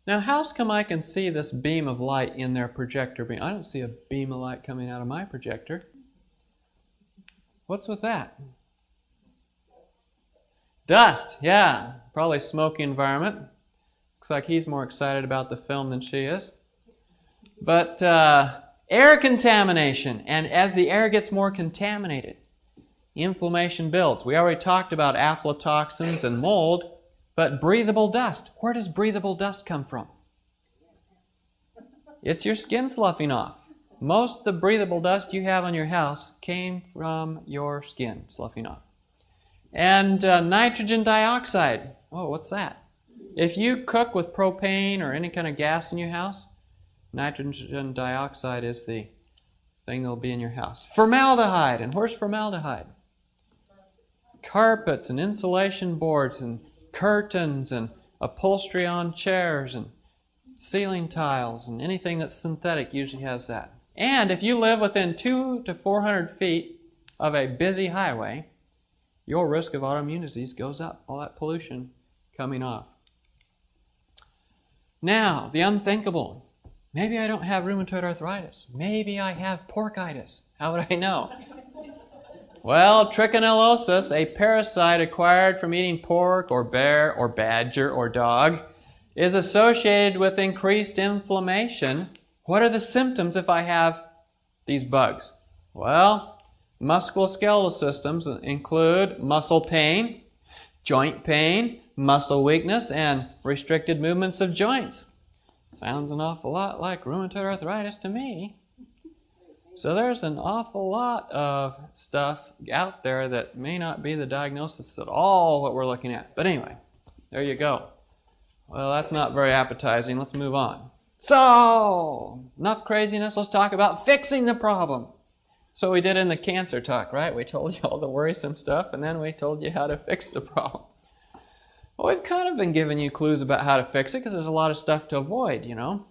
Now, how come I can see this beam of light in their projector beam? I don't see a beam of light coming out of my projector. What's with that? Dust, yeah. Probably smoky environment. Looks like he's more excited about the film than she is. But air contamination. And as the air gets more contaminated, inflammation builds. We already talked about aflatoxins and mold, but breathable dust. Where does breathable dust come from? It's your skin sloughing off. Most of the breathable dust you have on your house came from your skin sloughing off. And nitrogen dioxide. Oh, what's that? If you cook with propane or any kind of gas in your house, nitrogen dioxide is the thing that will be in your house. Formaldehyde. And where's formaldehyde? Carpets and insulation boards and curtains and upholstery on chairs and ceiling tiles and anything that's synthetic usually has that. And if you live within 200 to 400 feet of a busy highway, your risk of autoimmune disease goes up. All that pollution coming off. Now, the unthinkable. Maybe I don't have rheumatoid arthritis. Maybe I have porkitis. How would I know? Well, trichinellosis, a parasite acquired from eating pork or bear or badger or dog, is associated with increased inflammation. What are the symptoms if I have these bugs? Well, musculoskeletal systems include muscle pain, joint pain, muscle weakness, and restricted movements of joints. Sounds an awful lot like rheumatoid arthritis to me. So there's an awful lot of stuff out there that may not be the diagnosis at all what we're looking at. But anyway, there you go. Well, that's not very appetizing. Let's move on. So, enough craziness. Let's talk about fixing the problem. So we did in the cancer talk, right? We told you all the worrisome stuff, and then we told you how to fix the problem. Well, we've kind of been giving you clues about how to fix it because there's a lot of stuff to avoid, you know.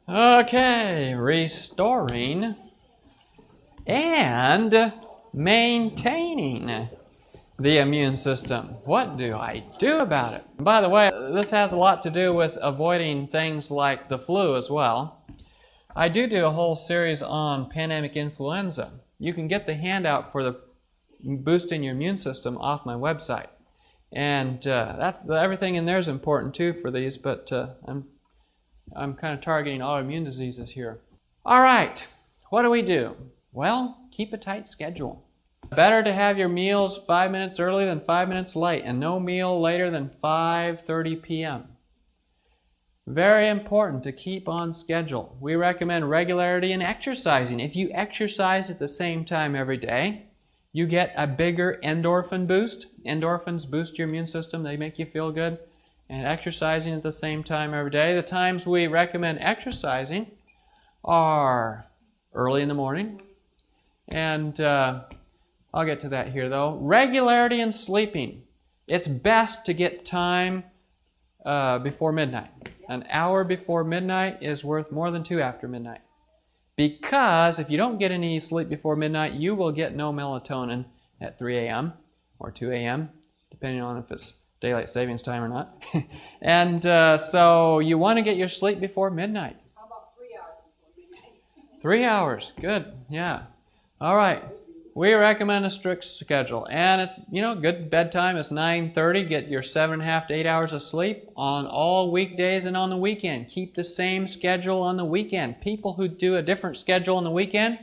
Okay, restoring and maintaining the immune system. What do I do about it? By the way, this has a lot to do with avoiding things like the flu as well. I do a whole series on pandemic influenza. You can get the handout for the boosting your immune system off my website. And everything in there is important too for these, but I'm kind of targeting autoimmune diseases here. All right, what do we do? Well, keep a tight schedule. Better to have your meals 5 minutes early than 5 minutes late, and no meal later than 5:30 p.m. Very important to keep on schedule. We recommend regularity in exercising. If you exercise at the same time every day, you get a bigger endorphin boost. Endorphins boost your immune system. They make you feel good. And exercising at the same time every day. The times we recommend exercising are early in the morning. And I'll get to that here though. Regularity in sleeping. It's best to get time before midnight. An hour before midnight is worth more than 2 after midnight. Because if you don't get any sleep before midnight, you will get no melatonin at 3 a.m. or 2 a.m., depending on if it's daylight savings time or not. And so you want to get your sleep before midnight. How about 3 hours before midnight? 3 hours, good, yeah. All right, we recommend a strict schedule. And it's, good bedtime is 9:30. Get your 7.5 to 8 hours of sleep on all weekdays and on the weekend. Keep the same schedule on the weekend. People who do a different schedule on the weekend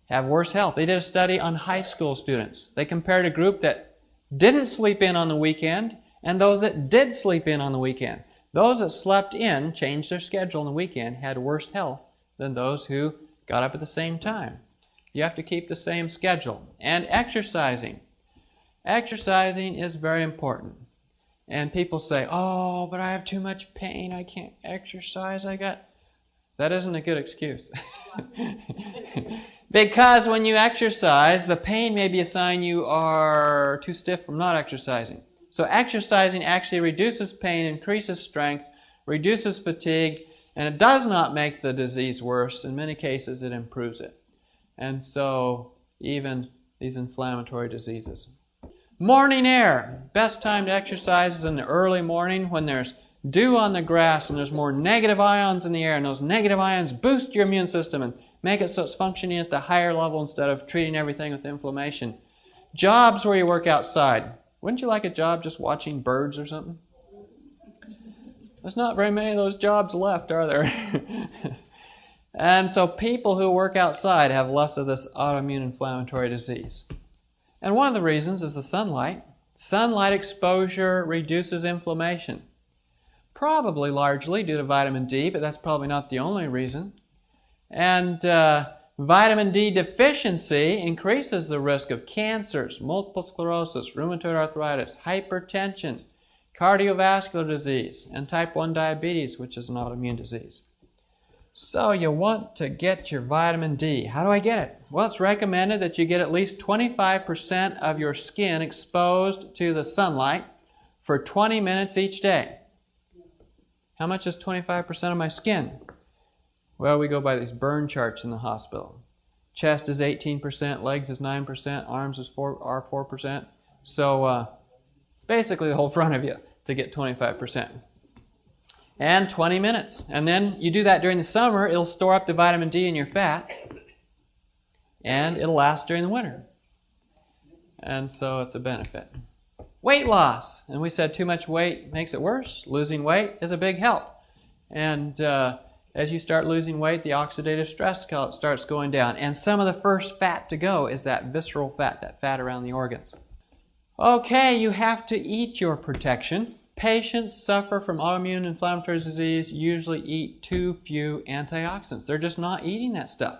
have worse health. They did a study on high school students. They compared a group that didn't sleep in on the weekend and those that did sleep in on the weekend. Those that slept in, changed their schedule on the weekend, had worse health than those who got up at the same time. You have to keep the same schedule. And exercising. Exercising is very important. And people say, oh, but I have too much pain. I can't exercise. That isn't a good excuse. Because when you exercise, the pain may be a sign you are too stiff from not exercising. So exercising actually reduces pain, increases strength, reduces fatigue, and it does not make the disease worse. In many cases, it improves it. And so, even these inflammatory diseases. Morning air. Best time to exercise is in the early morning when there's dew on the grass and there's more negative ions in the air, and those negative ions boost your immune system and make it so it's functioning at the higher level instead of treating everything with inflammation. Jobs where you work outside. Wouldn't you like a job just watching birds or something? There's not very many of those jobs left, are there? And so people who work outside have less of this autoimmune inflammatory disease. And one of the reasons is the sunlight. Sunlight exposure reduces inflammation. Probably largely due to vitamin D, but that's probably not the only reason. And vitamin D deficiency increases the risk of cancers, multiple sclerosis, rheumatoid arthritis, hypertension, cardiovascular disease, and type 1 diabetes, which is an autoimmune disease. So you want to get your vitamin D. How do I get it? Well, it's recommended that you get at least 25% of your skin exposed to the sunlight for 20 minutes each day. How much is 25% of my skin? Well, we go by these burn charts in the hospital. Chest is 18%, legs is 9%, arms is 4%. So basically the whole front of you to get 25%. And 20 minutes. And then you do that during the summer, it'll store up the vitamin D in your fat, and it'll last during the winter. And so it's a benefit. Weight loss. And we said too much weight makes it worse. Losing weight is a big help. And as you start losing weight, the oxidative stress starts going down. And some of the first fat to go is that visceral fat, that fat around the organs. Okay, you have to eat your protection. Patients suffer from autoimmune inflammatory disease usually eat too few antioxidants. They're just not eating that stuff.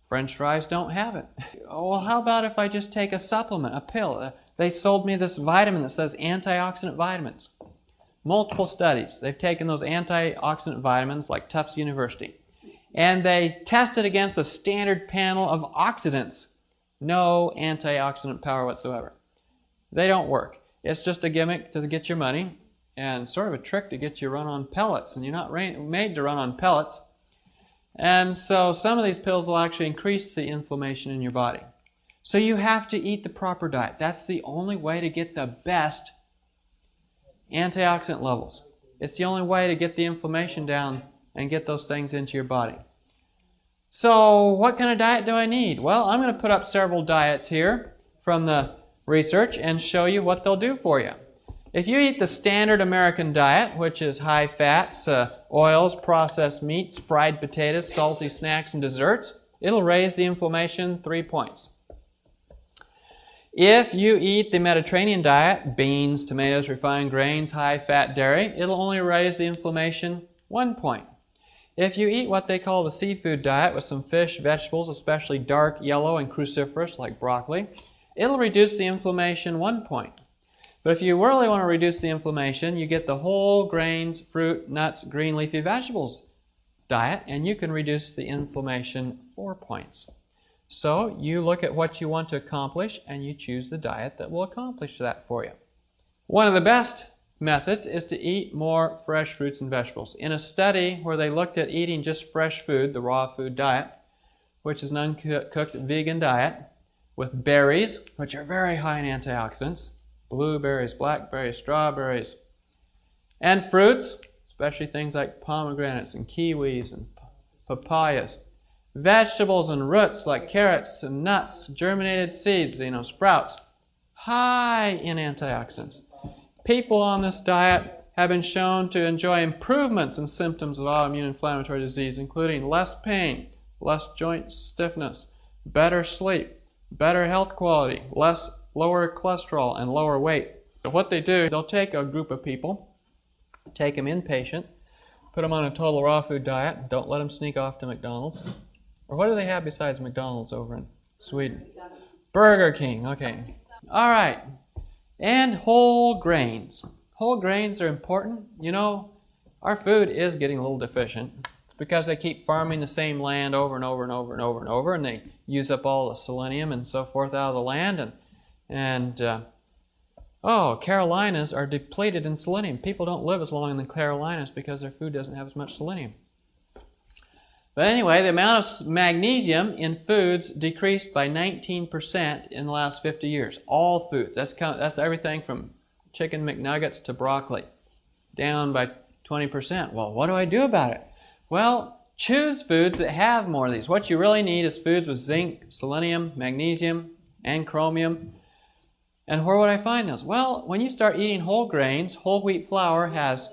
French fries don't have it. Oh, well, how about if I just take a supplement, a pill? They sold me this vitamin that says antioxidant vitamins. Multiple studies. They've taken those antioxidant vitamins like Tufts University, and they tested against the standard panel of oxidants. No antioxidant power whatsoever. They don't work. It's just a gimmick to get your money and sort of a trick to get you run on pellets, and you're not made to run on pellets. And so some of these pills will actually increase the inflammation in your body. So you have to eat the proper diet. That's the only way to get the best antioxidant levels. It's the only way to get the inflammation down and get those things into your body. So what kind of diet do I need? Well, I'm going to put up several diets here from the research and show you what they'll do for you. If you eat the standard American diet, which is high fats, oils, processed meats, fried potatoes, salty snacks, and desserts, it'll raise the inflammation 3 points. If you eat the Mediterranean diet, beans, tomatoes, refined grains, high-fat dairy, it'll only raise the inflammation 1 point. If you eat what they call the seafood diet with some fish, vegetables, especially dark yellow and cruciferous like broccoli, it'll reduce the inflammation 1 point. But if you really want to reduce the inflammation, you get the whole grains, fruit, nuts, green leafy vegetables diet, and you can reduce the inflammation 4 points. So you look at what you want to accomplish and you choose the diet that will accomplish that for you. One of the best methods is to eat more fresh fruits and vegetables. In a study where they looked at eating just fresh food, the raw food diet, which is an uncooked vegan diet, with berries, which are very high in antioxidants, blueberries, blackberries, strawberries, and fruits, especially things like pomegranates and kiwis and papayas, vegetables and roots like carrots and nuts, germinated seeds, sprouts, high in antioxidants. People on this diet have been shown to enjoy improvements in symptoms of autoimmune inflammatory disease, including less pain, less joint stiffness, better sleep, better health quality, lower cholesterol, and lower weight. So what they do, they'll take a group of people, take them inpatient, put them on a total raw food diet, don't let them sneak off to McDonald's. Or what do they have besides McDonald's over in Sweden? Burger King, okay. All right. And whole grains. Whole grains are important. Our food is getting a little deficient. It's because they keep farming the same land over and over and over and over and over, and they use up all the selenium and so forth out of the land. Carolinas are depleted in selenium. People don't live as long in the Carolinas because their food doesn't have as much selenium. But anyway, the amount of magnesium in foods decreased by 19% in the last 50 years. All foods. That's everything from chicken McNuggets to broccoli. down by 20%. Well, what do I do about it? Well, choose foods that have more of these. What you really need is foods with zinc, selenium, magnesium, and chromium. And where would I find those? Well, when you start eating whole grains, whole wheat flour has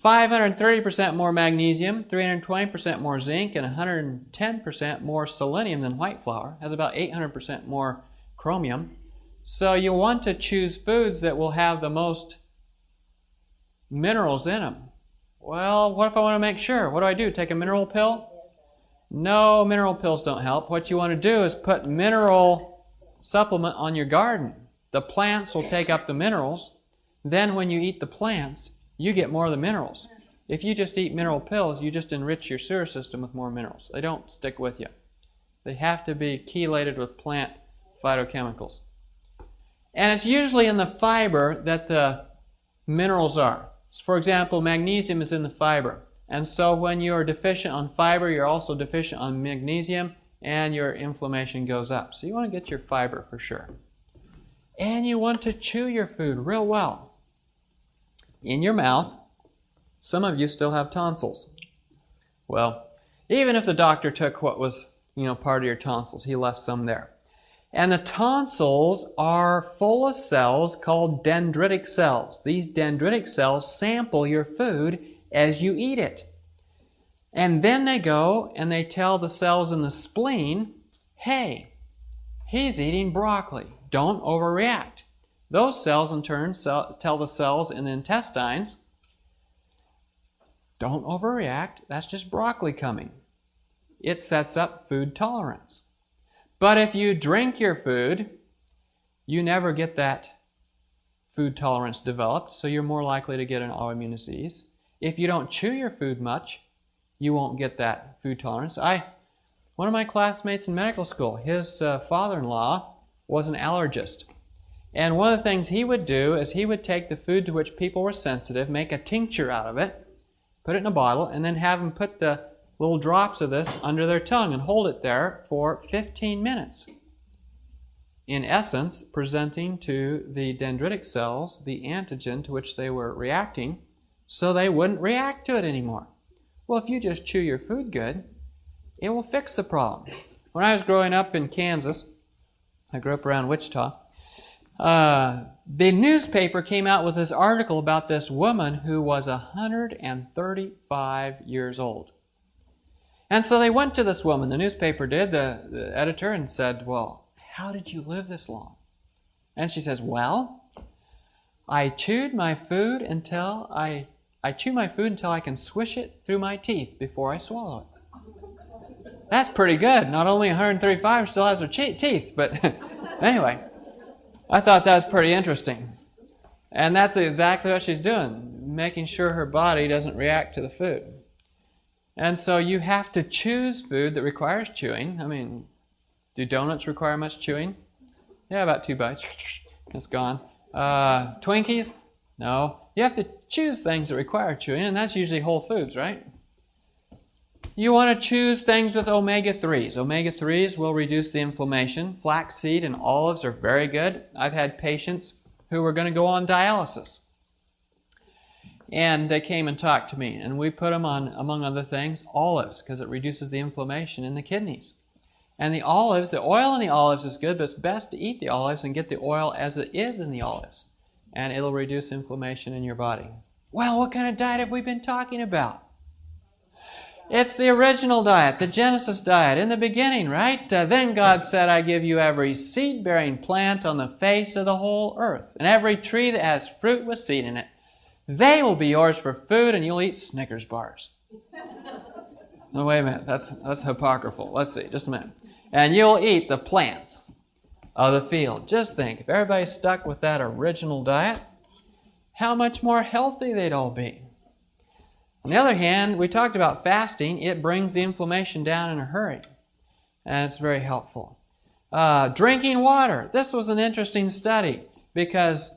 530% more magnesium, 320% more zinc, and 110% more selenium than white flour. It has about 800% more chromium. So you want to choose foods that will have the most minerals in them. Well, what if I want to make sure? What do I do? Take a mineral pill? No, mineral pills don't help. What you want to do is put mineral supplement on your garden. The plants will take up the minerals. Then when you eat the plants, you get more of the minerals. If you just eat mineral pills, you just enrich your sewer system with more minerals. They don't stick with you. They have to be chelated with plant phytochemicals. And it's usually in the fiber that the minerals are. For example, magnesium is in the fiber. And so when you are deficient on fiber, you're also deficient on magnesium, and your inflammation goes up. So you want to get your fiber for sure. And you want to chew your food real well. In your mouth, some of you still have tonsils. Well, even if the doctor took what was, part of your tonsils, he left some there. And the tonsils are full of cells called dendritic cells. These dendritic cells sample your food as you eat it. And then they go and they tell the cells in the spleen, hey, he's eating broccoli. Don't overreact. Those cells in turn tell the cells in the intestines, don't overreact. That's just broccoli coming. It sets up food tolerance. But if you drink your food, you never get that food tolerance developed, so you're more likely to get an autoimmune disease. If you don't chew your food much, you won't get that food tolerance. One of my classmates in medical school, his father-in-law was an allergist. And one of the things he would do is he would take the food to which people were sensitive, make a tincture out of it, put it in a bottle, and then have them put the little drops of this under their tongue and hold it there for 15 minutes. In essence, presenting to the dendritic cells the antigen to which they were reacting so they wouldn't react to it anymore. Well, if you just chew your food good, it will fix the problem. When I was growing up in Kansas, I grew up around Wichita, the newspaper came out with this article about this woman who was 135 years old. And so they went to this woman, the newspaper did, the editor, and said, well, how did you live this long? And she says, well, I chew my food until I can swish it through my teeth before I swallow it. That's pretty good. Not only 135 still has her teeth, but anyway, I thought that was pretty interesting. And that's exactly what she's doing, making sure her body doesn't react to the food. And so you have to choose food that requires chewing. I mean, do donuts require much chewing? Yeah, about 2 bites. It's gone. Twinkies? No. You have to choose things that require chewing, and that's usually whole foods, right? You want to choose things with omega-3s. Omega-3s will reduce the inflammation. Flaxseed and olives are very good. I've had patients who were going to go on dialysis. And they came and talked to me, and we put them on, among other things, olives, because it reduces the inflammation in the kidneys. And the olives, the oil in the olives is good, but it's best to eat the olives and get the oil as it is in the olives. And it'll reduce inflammation in your body. Well, what kind of diet have we been talking about? It's the original diet, the Genesis diet, in the beginning, right? Then God said, I give you every seed-bearing plant on the face of the whole earth, and every tree that has fruit with seed in it. They will be yours for food, and you'll eat Snickers bars. No, wait a minute. That's apocryphal. Let's see. Just a minute. And you'll eat the plants of the field. Just think, if everybody stuck with that original diet, how much more healthy they'd all be. On the other hand, we talked about fasting. It brings the inflammation down in a hurry, and it's very helpful. Drinking water. This was an interesting study because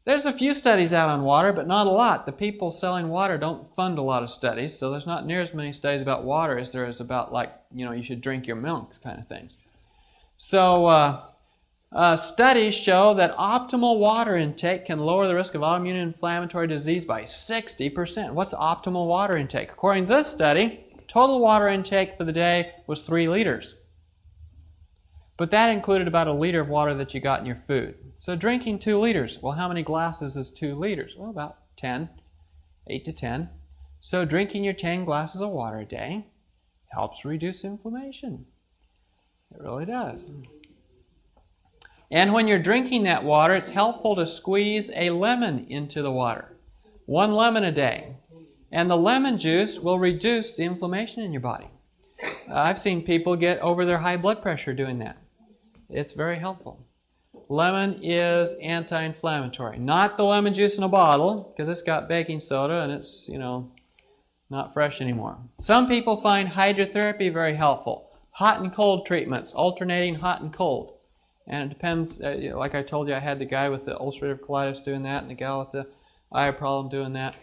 there's a few studies out on water, but not a lot. The people selling water don't fund a lot of studies, so there's not near as many studies about water as there is about, like, you should drink your milk kind of things. So Studies show that optimal water intake can lower the risk of autoimmune inflammatory disease by 60%. What's optimal water intake? According to this study, total water intake for the day was 3 liters. But that included about 1 liter of water that you got in your food. So drinking 2 liters. Well, how many glasses is 2 liters? Well, about 10, 8 to 10. So drinking your 10 glasses of water a day helps reduce inflammation. It really does. And when you're drinking that water, it's helpful to squeeze a lemon into the water. 1 lemon a day. And the lemon juice will reduce the inflammation in your body. I've seen people get over their high blood pressure doing that. It's very helpful. Lemon is anti-inflammatory. Not the lemon juice in a bottle, because it's got baking soda and it's, not fresh anymore. Some people find hydrotherapy very helpful. Hot and cold treatments, alternating hot and cold. And it depends, like I told you, I had the guy with the ulcerative colitis doing that and the gal with the eye problem doing that.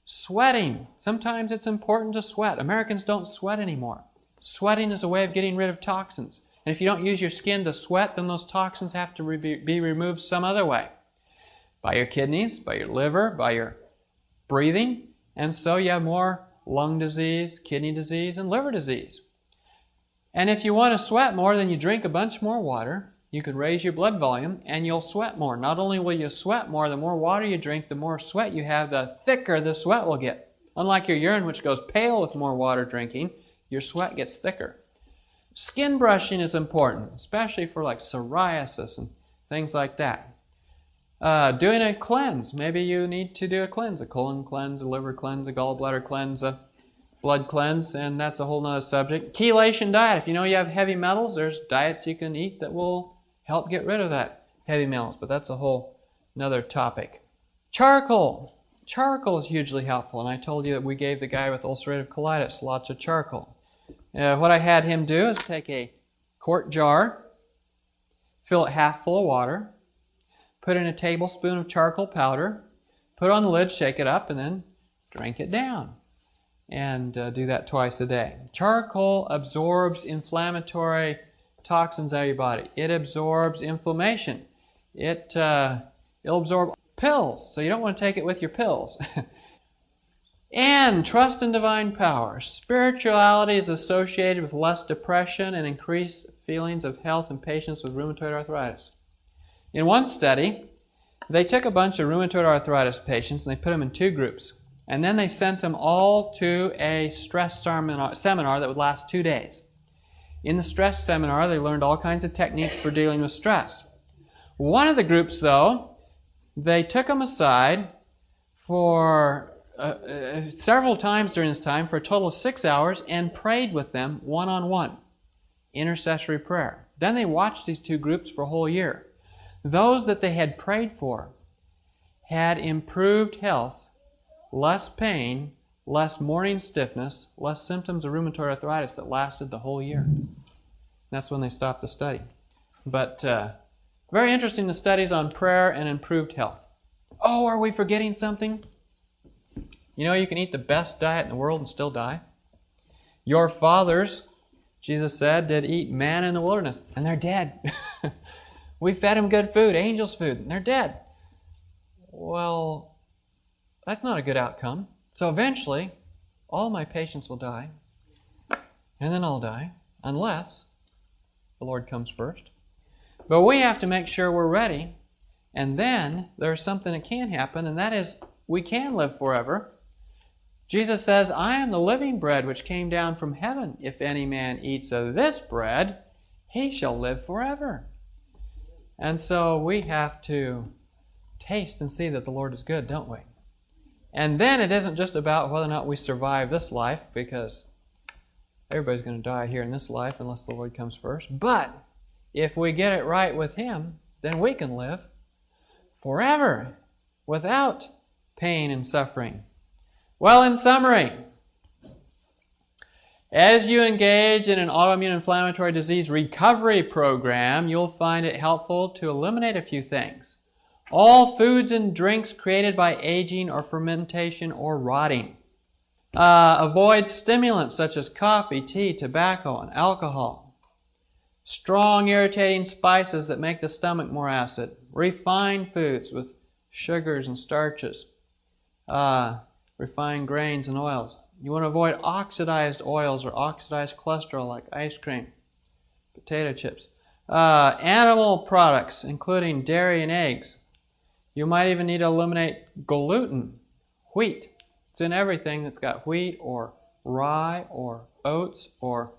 Sweating. Sometimes it's important to sweat. Americans don't sweat anymore. Sweating is a way of getting rid of toxins. And if you don't use your skin to sweat, then those toxins have to be removed some other way. By your kidneys, by your liver, by your breathing. And so you have more lung disease, kidney disease, and liver disease. And if you want to sweat more, then you drink a bunch more water. You can raise your blood volume, and you'll sweat more. Not only will you sweat more, the more water you drink, the more sweat you have, the thicker the sweat will get. Unlike your urine, which goes pale with more water drinking, your sweat gets thicker. Skin brushing is important, especially for like psoriasis and things like that. Doing a cleanse. Maybe you need to do a cleanse, a colon cleanse, a liver cleanse, a gallbladder cleanse, a blood cleanse, and that's a whole nother subject. Chelation diet. If you know you have heavy metals, there's diets you can eat that will help get rid of that heavy metals, but that's a whole another topic. Charcoal. Charcoal is hugely helpful, and I told you that we gave the guy with ulcerative colitis lots of charcoal. What I had him do is take a quart jar, fill it half full of water, put in a tablespoon of charcoal powder, put it on the lid, shake it up, and then drink it down. And do that twice a day. Charcoal absorbs inflammatory toxins out of your body. It absorbs inflammation. It'll absorb pills, so you don't want to take it with your pills. And trust in divine power. Spirituality is associated with less depression and increased feelings of health in patients with rheumatoid arthritis. In one study, they took a bunch of rheumatoid arthritis patients and they put them in 2 groups. And then they sent them all to a stress seminar that would last 2 days. In the stress seminar, they learned all kinds of techniques for dealing with stress. One of the groups, though, they took them aside for several times during this time for a total of 6 hours and prayed with them one-on-one. Intercessory prayer. Then they watched these 2 groups for a whole year. Those that they had prayed for had improved health, less pain, less morning stiffness, less symptoms of rheumatoid arthritis that lasted the whole year. That's when they stopped the study. But very interesting, the studies on prayer and improved health. Oh, are we forgetting something? You know you can eat the best diet in the world and still die? Your fathers, Jesus said, did eat manna in the wilderness, and they're dead. We fed them good food, angels' food, and they're dead. Well, that's not a good outcome. So eventually, all my patients will die, and then I'll die, unless the Lord comes first. But we have to make sure we're ready, and then there's something that can happen, and that is we can live forever. Jesus says, I am the living bread which came down from heaven. If any man eats of this bread, he shall live forever. And so we have to taste and see that the Lord is good, don't we? And then it isn't just about whether or not we survive this life, because everybody's going to die here in this life unless the Lord comes first. But if we get it right with Him, then we can live forever without pain and suffering. Well, in summary, as you engage in an autoimmune inflammatory disease recovery program, you'll find it helpful to eliminate a few things. All foods and drinks created by aging or fermentation or rotting. Avoid stimulants such as coffee, tea, tobacco, and alcohol. Strong, irritating spices that make the stomach more acid. Refined foods with sugars and starches. Refined grains and oils. You want to avoid oxidized oils or oxidized cholesterol like ice cream, potato chips. Animal products, including dairy and eggs. You might even need to eliminate gluten, wheat. It's in everything that's got wheat or rye or oats or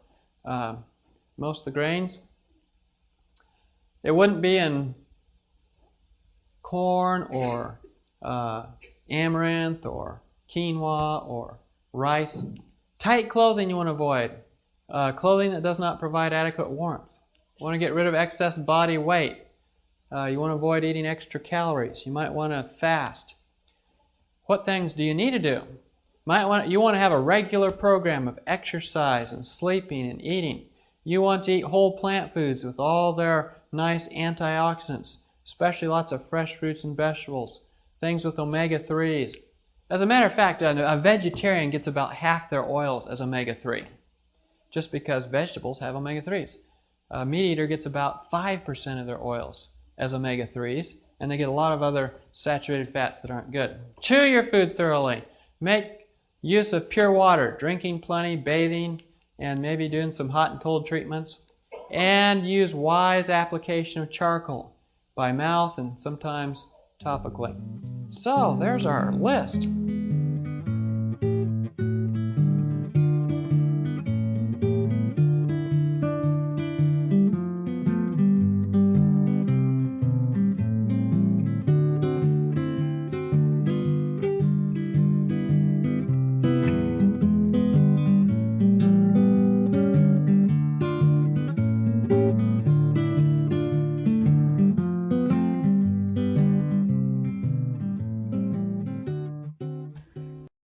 most of the grains. It wouldn't be in corn or amaranth or quinoa or rice. Tight clothing you want to avoid. Clothing that does not provide adequate warmth. You want to get rid of excess body weight. You want to avoid eating extra calories. You might want to fast. What things do you need to do? You want to have a regular program of exercise and sleeping and eating. You want to eat whole plant foods with all their nice antioxidants, especially lots of fresh fruits and vegetables, things with omega-3s. As a matter of fact, a vegetarian gets about half their oils as omega-3, just because vegetables have omega-3s. A meat eater gets about 5% of their oils as omega-3s, and they get a lot of other saturated fats that aren't good. Chew your food thoroughly. Make use of pure water, drinking plenty, bathing, and maybe doing some hot and cold treatments. And use wise application of charcoal by mouth and sometimes topically. So there's our list.